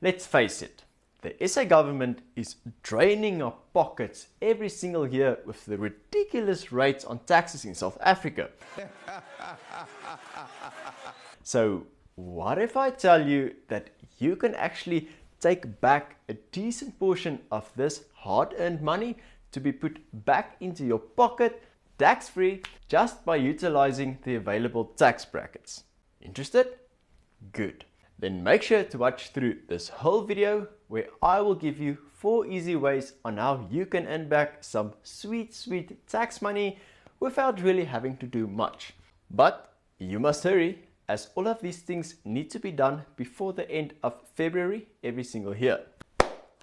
Let's face it, the SA government is draining our pockets every single year with the ridiculous rates on taxes in South Africa. So what if I tell you that you can actually take back a decent portion of this hard-earned money to be put back into your pocket tax-free just by utilizing the available tax brackets? Interested? Good. Then make sure to watch through this whole video where I will give you 4 easy ways on how you can earn back some sweet tax money without really having to do much. But you must hurry, as all of these things need to be done before the end of February every single year.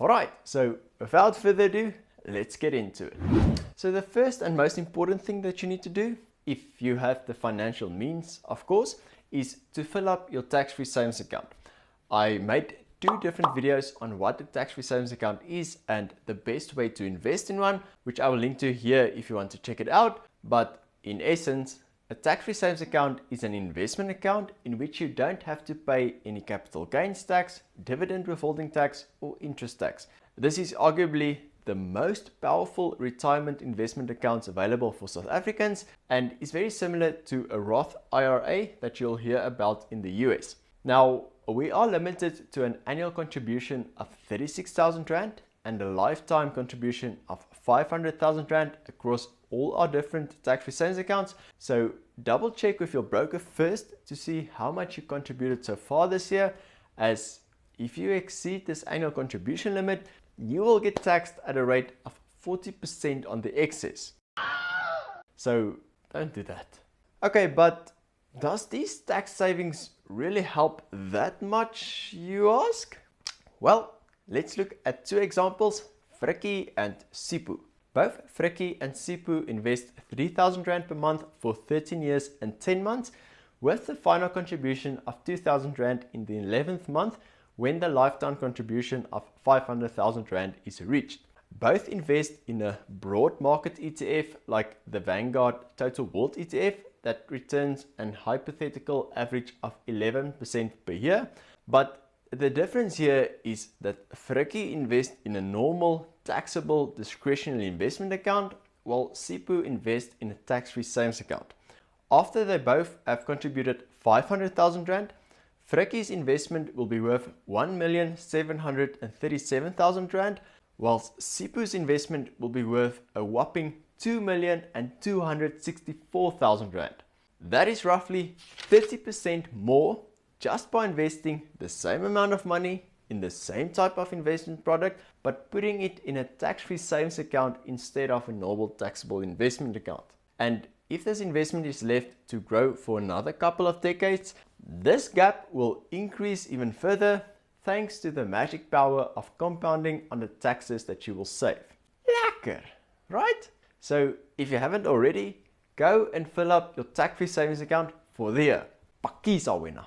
Alright, so without further ado, let's get into it. So the first and most important thing that you need to do, if you have the financial means, of course, is to fill up your tax-free savings account. I made 2 different videos on what a tax-free savings account is and the best way to invest in one, which I will link to here if you want to check it out. But in essence, a tax-free savings account is an investment account in which you don't have to pay any capital gains tax, dividend withholding tax, or interest tax. This is arguably the most powerful retirement investment accounts available for South Africans and is very similar to a Roth IRA that you'll hear about in the US. Now, we are limited to an annual contribution of 36,000 Rand and a lifetime contribution of 500,000 Rand across all our different tax-free savings accounts. So double check with your broker first to see how much you contributed so far this year, as if you exceed this annual contribution limit, you will get taxed at a rate of 40% on the excess. So don't do that. Okay, but does these tax savings really help that much, you ask? Well, let's look at 2 examples, Frikkie and Sipu. Both Frikkie and Sipu invest 3,000 Rand per month for 13 years and 10 months, with the final contribution of 2,000 Rand in the 11th month when the lifetime contribution of 500,000 Rand is reached. Both invest in a broad market ETF like the Vanguard Total World ETF that returns an hypothetical average of 11% per year. But the difference here is that Frikkie invests in a normal taxable discretionary investment account while Sipu invests in a tax-free savings account. After they both have contributed 500,000 Rand, Frikkie's investment will be worth 1,737,000 Rand, whilst Sipu's investment will be worth a whopping 2,264,000 Rand. That is roughly 30% more just by investing the same amount of money in the same type of investment product, but putting it in a tax-free savings account instead of a normal taxable investment account. And if this investment is left to grow for another couple of decades, this gap will increase even further thanks to the magic power of compounding on the taxes that you will save. Lekker, right? So if you haven't already, go and fill up your tax-free savings account for the year. Pakkies are winner.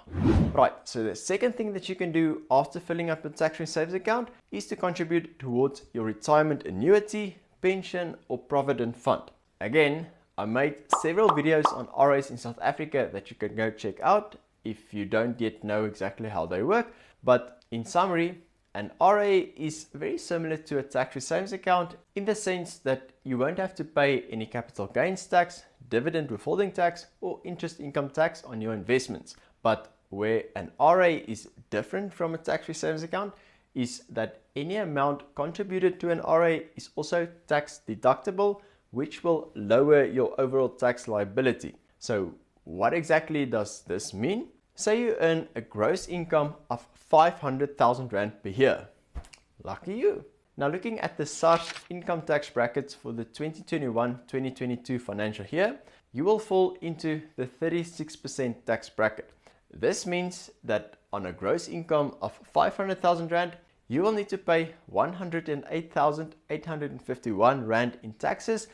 Right, so the second thing that you can do after filling up your tax-free savings account is to contribute towards your retirement annuity, pension, or provident fund. Again, I made several videos on RAs in South Africa that you can go check out if you don't yet know exactly how they work. But in summary, an RA is very similar to a tax-free savings account in the sense that you won't have to pay any capital gains tax, dividend withholding tax, or interest income tax on your investments. But where an RA is different from a tax-free savings account is that any amount contributed to an RA is also tax deductible, which will lower your overall tax liability. So what exactly does this mean? Say you earn a gross income of 500,000 Rand per year. Lucky you. Now looking at the SARS income tax brackets for the 2021-2022 financial year, you will fall into the 36% tax bracket. This means that on a gross income of 500,000 Rand, you will need to pay 108,851 Rand in taxes,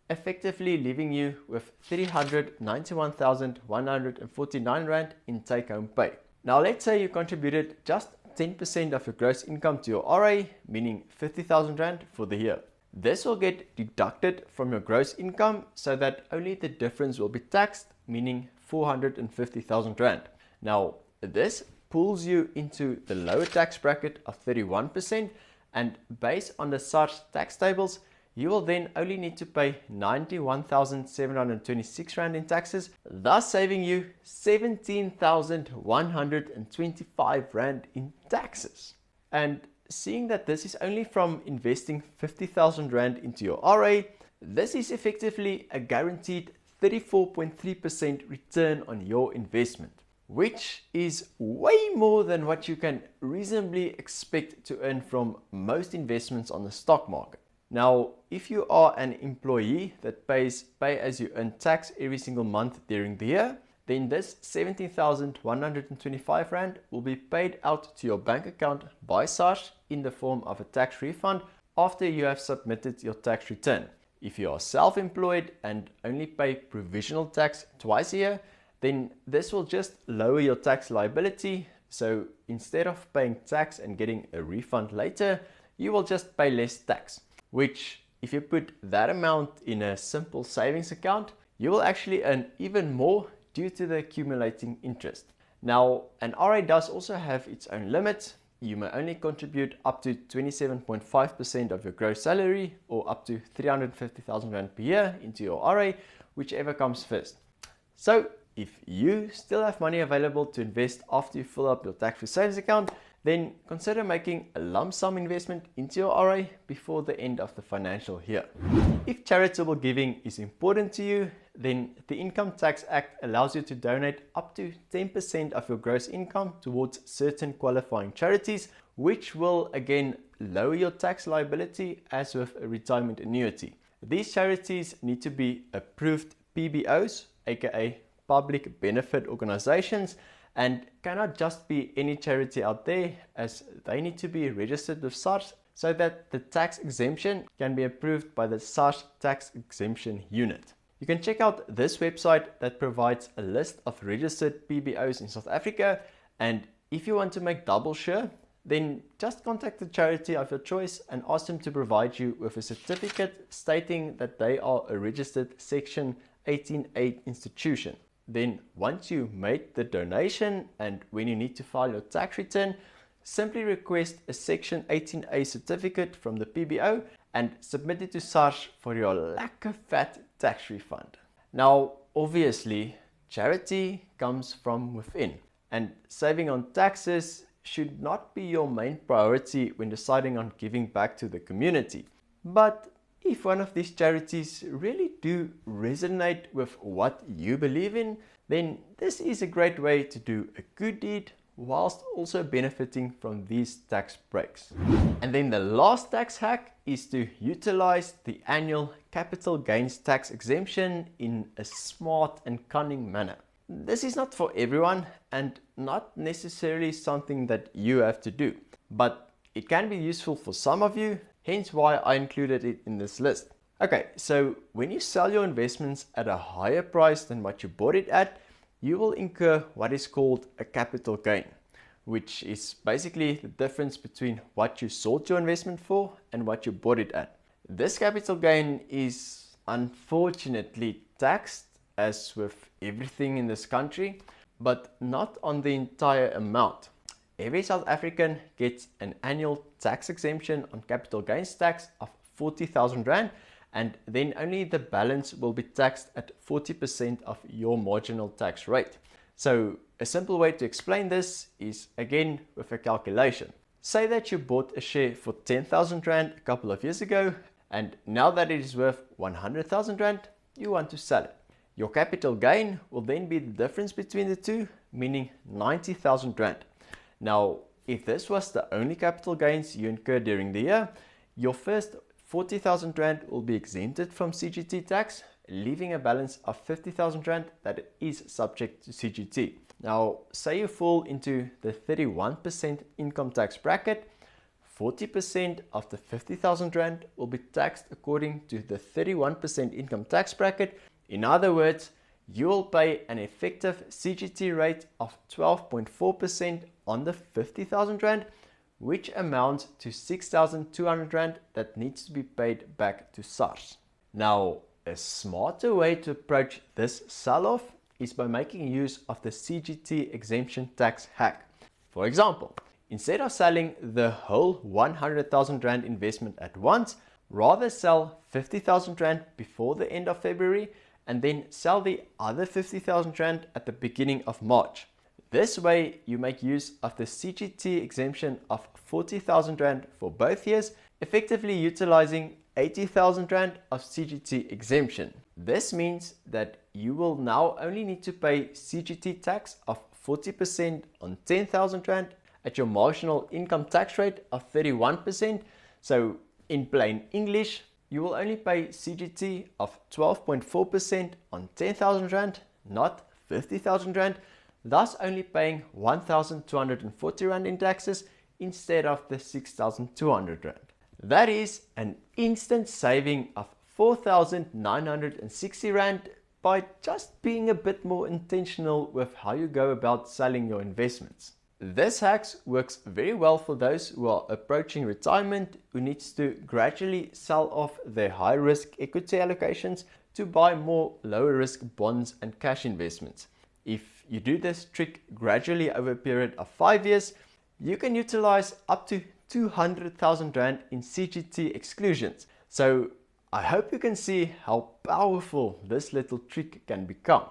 effectively leaving you with 391,149 Rand in take-home pay. Now let's say you contributed just 10% of your gross income to your RA, meaning 50,000 Rand for the year. This will get deducted from your gross income so that only the difference will be taxed, meaning 450,000 Rand. Now this pulls you into the lower tax bracket of 31%, and based on the SARS tax tables, you will then only need to pay 91,726 Rand in taxes, thus saving you 17,125 Rand in taxes. And seeing that this is only from investing 50,000 Rand into your RA, this is effectively a guaranteed 34.3% return on your investment, which is way more than what you can reasonably expect to earn from most investments on the stock market. Now, if you are an employee that pays pay-as-you-earn tax every single month during the year, then this 17,125 Rand will be paid out to your bank account by SARS in the form of a tax refund after you have submitted your tax return. If you are self-employed and only pay provisional tax twice a year, then this will just lower your tax liability. So instead of paying tax and getting a refund later, you will just pay less tax, which if you put that amount in a simple savings account, you will actually earn even more due to the accumulating interest. Now, an RA does also have its own limits. You may only contribute up to 27.5% of your gross salary or up to 350,000 Rand per year into your RA, whichever comes first. So if you still have money available to invest after you fill up your tax-free savings account, then consider making a lump sum investment into your RA before the end of the financial year. If charitable giving is important to you, then the Income Tax Act allows you to donate up to 10% of your gross income towards certain qualifying charities, which will again lower your tax liability as with a retirement annuity. These charities need to be approved PBOs, aka public benefit organizations, and cannot just be any charity out there, as they need to be registered with SARS so that the tax exemption can be approved by the SARS tax exemption unit. You can check out this website that provides a list of registered PBOs in South Africa, and if you want to make double sure, then just contact the charity of your choice and ask them to provide you with a certificate stating that they are a registered Section 18A institution. Then once you made the donation and when you need to file your tax return, simply request a Section 18A certificate from the PBO and submit it to SARS for your lekker fat tax refund. Now, obviously, charity comes from within, and saving on taxes should not be your main priority when deciding on giving back to the community. But if one of these charities really do resonate with what you believe in, then this is a great way to do a good deed whilst also benefiting from these tax breaks. And then the last tax hack is to utilize the annual capital gains tax exemption in a smart and cunning manner. This is not for everyone and not necessarily something that you have to do, but it can be useful for some of you, hence why I included it in this list. Okay, so when you sell your investments at a higher price than what you bought it at, you will incur what is called a capital gain, which is basically the difference between what you sold your investment for and what you bought it at. This capital gain is unfortunately taxed, as with everything in this country, but not on the entire amount. Every South African gets an annual tax exemption on capital gains tax of 40,000 Rand, and then only the balance will be taxed at 40% of your marginal tax rate. So a simple way to explain this is again with a calculation. Say that you bought a share for 10,000 Rand a couple of years ago, and now that it is worth 100,000 Rand, you want to sell it. Your capital gain will then be the difference between the two, meaning 90,000 Rand. Now, if this was the only capital gains you incurred during the year, your first 40,000 Rand will be exempted from CGT tax, leaving a balance of 50,000 Rand that is subject to CGT. Now, say you fall into the 31% income tax bracket, 40% of the 50,000 Rand will be taxed according to the 31% income tax bracket. In other words, you will pay an effective CGT rate of 12.4% on the 50,000 Rand, which amounts to 6,200 Rand that needs to be paid back to SARS. Now, a smarter way to approach this sell-off is by making use of the CGT exemption tax hack. For example, instead of selling the whole 100,000 Rand investment at once, rather sell 50,000 Rand before the end of February and then sell the other 50,000 Rand at the beginning of March. This way, you make use of the CGT exemption of 40,000 Rand for both years, effectively utilizing 80,000 Rand of CGT exemption. This means that you will now only need to pay CGT tax of 40% on 10,000 Rand at your marginal income tax rate of 31%. So in plain English, you will only pay CGT of 12.4% on 10,000 Rand, not 50,000 Rand, thus only paying 1,240 Rand in taxes instead of the 6,200 Rand. That is an instant saving of 4,960 Rand by just being a bit more intentional with how you go about selling your investments. This hack works very well for those who are approaching retirement, who needs to gradually sell off their high-risk equity allocations to buy more lower-risk bonds and cash investments. If you do this trick gradually over a period of 5 years, you can utilize up to 200,000 Rand in CGT exclusions. So I hope you can see how powerful this little trick can become.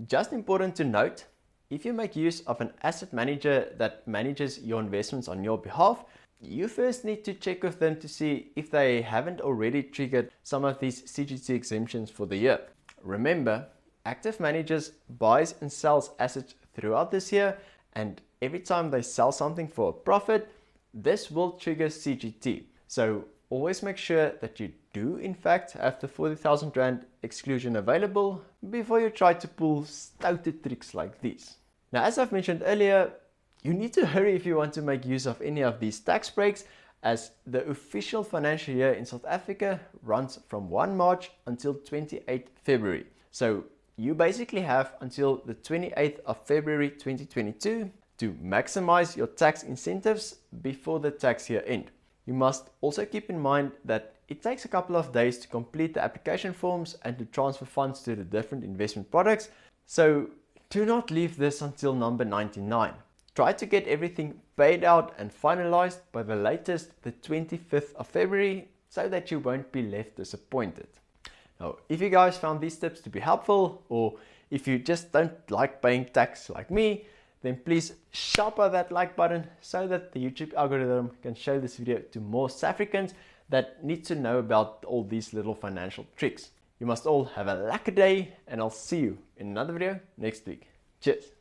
Just important to note, if you make use of an asset manager that manages your investments on your behalf, you first need to check with them to see if they haven't already triggered some of these CGT exemptions for the year. Remember, active managers buys and sells assets throughout this year, and every time they sell something for a profit, this will trigger CGT. So always make sure that you do in fact have the 40,000 Rand exclusion available before you try to pull stouted tricks like these. Now, as I've mentioned earlier, you need to hurry if you want to make use of any of these tax breaks, as the official financial year in South Africa runs from 1 March until 28 February. So you basically have until the 28th of February 2022 to maximize your tax incentives before the tax year end. You must also keep in mind that it takes a couple of days to complete the application forms and to transfer funds to the different investment products. So do not leave this until number 99. Try to get everything paid out and finalized by the latest the 25th of February so that you won't be left disappointed. Now, if you guys found these tips to be helpful, or if you just don't like paying tax like me, then please sharpen that like button so that the YouTube algorithm can show this video to more South Africans that need to know about all these little financial tricks. You must all have a lekker day, and I'll see you in another video next week. Cheers!